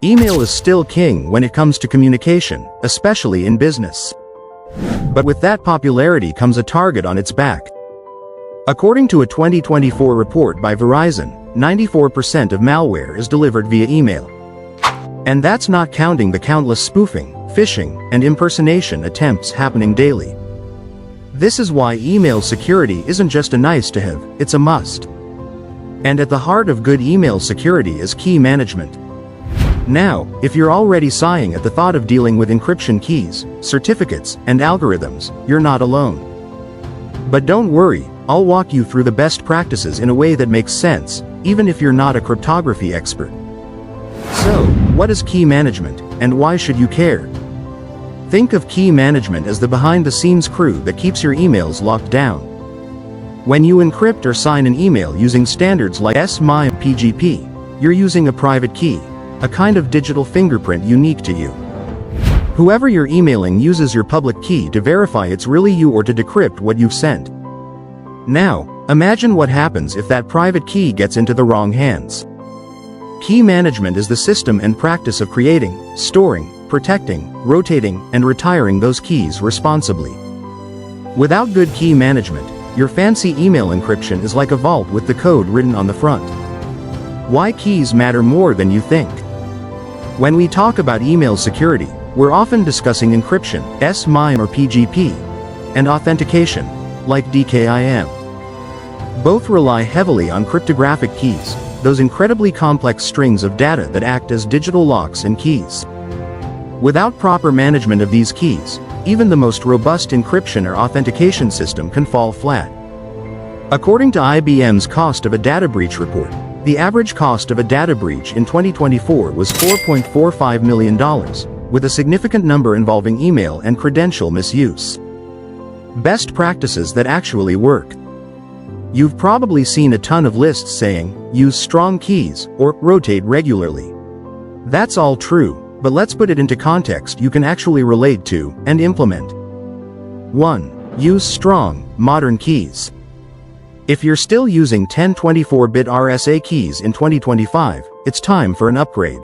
Email is still king when it comes to communication, especially in business. But with that popularity comes a target on its back. According to a 2024 report by Verizon, 94% of malware is delivered via email. And that's not counting the countless spoofing, phishing, and impersonation attempts happening daily. This is why email security isn't just a nice-to-have, it's a must. And at the heart of good email security is key management. Now, if you're already sighing at the thought of dealing with encryption keys, certificates, and algorithms, you're not alone. But don't worry, I'll walk you through the best practices in a way that makes sense, even if you're not a cryptography expert. So, what is key management, and why should you care? Think of key management as the behind-the-scenes crew that keeps your emails locked down. When you encrypt or sign an email using standards like SMIME PGP, you're using a private key, a kind of digital fingerprint unique to you. Whoever you're emailing uses your public key to verify it's really you or to decrypt what you've sent. Now, imagine what happens if that private key gets into the wrong hands. Key management is the system and practice of creating, storing, protecting, rotating, and retiring those keys responsibly. Without good key management, your fancy email encryption is like a vault with the code written on the front. Why keys matter more than you think? When we talk about email security, we're often discussing encryption, SMIME or PGP, and authentication, like DKIM. Both rely heavily on cryptographic keys, those incredibly complex strings of data that act as digital locks and keys. Without proper management of these keys, even the most robust encryption or authentication system can fall flat. According to IBM's Cost of a Data Breach report, the average cost of a data breach in 2024 was $4.45 million, with a significant number involving email and credential misuse. Best practices that actually work. You've probably seen a ton of lists saying, use strong keys, or rotate regularly. That's all true, but let's put it into context you can actually relate to and implement. 1. Use strong, modern keys. If you're still using 1024-bit RSA keys in 2025, it's time for an upgrade.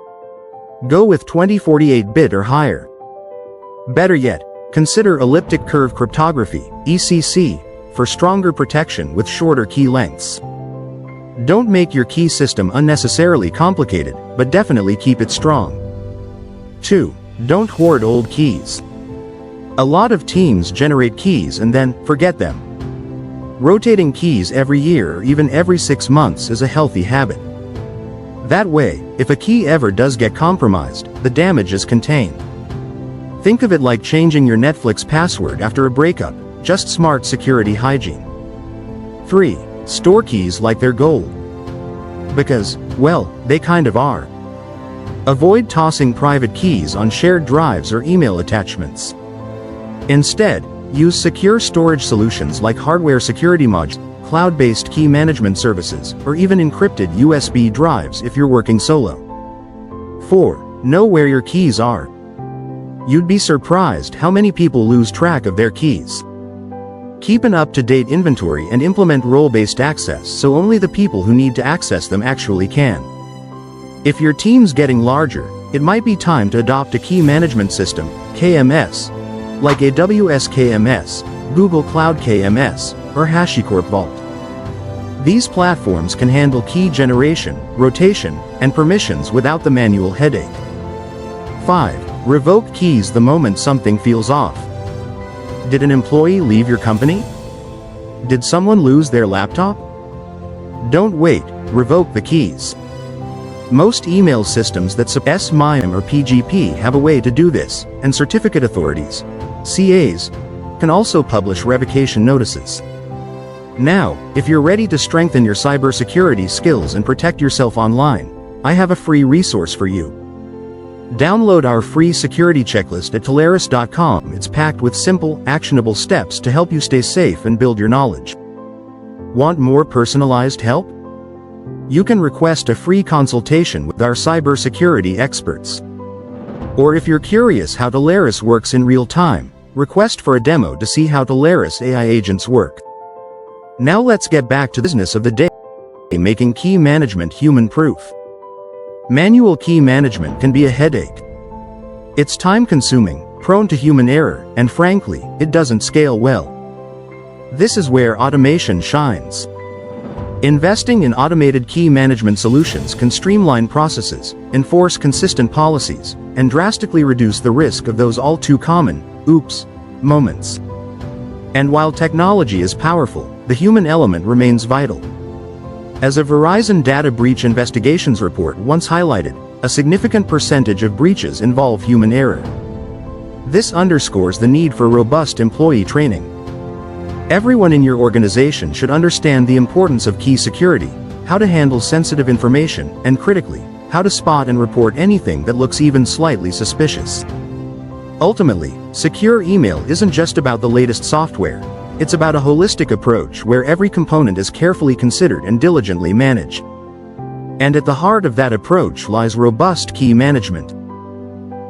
Go with 2048-bit or higher. Better yet, consider elliptic curve cryptography, ECC, for stronger protection with shorter key lengths. Don't make your key system unnecessarily complicated, but definitely keep it strong. 2. Don't hoard old keys. A lot of teams generate keys and then forget them. Rotating keys every year or even every 6 months is a healthy habit. That way, if a key ever does get compromised, the damage is contained. Think of it like changing your Netflix password after a breakup, just smart security hygiene. 3. Store keys like they're gold. Because, well, they kind of are. Avoid tossing private keys on shared drives or email attachments. Instead, use secure storage solutions like hardware security modules, cloud-based key management services, or even encrypted USB drives if you're working solo. 4. Know where your keys are. You'd be surprised how many people lose track of their keys. Keep an up-to-date inventory and implement role-based access so only the people who need to access them actually can. If your team's getting larger, it might be time to adopt a key management system, KMS, like AWS KMS, Google Cloud KMS, or HashiCorp Vault. These platforms can handle key generation, rotation, and permissions without the manual headache. 5. Revoke keys the moment something feels off. Did an employee leave your company? Did someone lose their laptop? Don't wait, revoke the keys. Most email systems that support SMIME or PGP have a way to do this, and certificate authorities, CAs, can also publish revocation notices. Now, if you're ready to strengthen your cybersecurity skills and protect yourself online, I have a free resource for you. Download our free security checklist at Teleris.com. It's packed with simple, actionable steps to help you stay safe and build your knowledge. Want more personalized help? You can request a free consultation with our cybersecurity experts. Or if you're curious how Teleris works in real time, request for a demo to see how Teleris AI agents work. Now let's get back to the business of the day, making key management human-proof. Manual key management can be a headache. It's time-consuming, prone to human error, and frankly, it doesn't scale well. This is where automation shines. Investing in automated key management solutions can streamline processes, enforce consistent policies, and drastically reduce the risk of those all too common, oops, moments. And while technology is powerful, the human element remains vital. As a Verizon data breach investigations report once highlighted, a significant percentage of breaches involve human error. This underscores the need for robust employee training. Everyone in your organization should understand the importance of key security, how to handle sensitive information, and critically, how to spot and report anything that looks even slightly suspicious. Ultimately, secure email isn't just about the latest software. It's about a holistic approach where every component is carefully considered and diligently managed. And at the heart of that approach lies robust key management.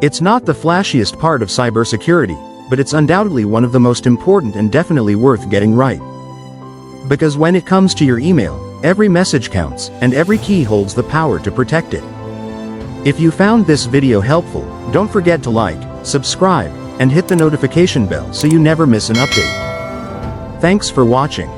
It's not the flashiest part of cybersecurity, but it's undoubtedly one of the most important and definitely worth getting right. Because when it comes to your email, every message counts, and every key holds the power to protect it. If you found this video helpful, don't forget to like, subscribe, and hit the notification bell so you never miss an update. Thanks for watching.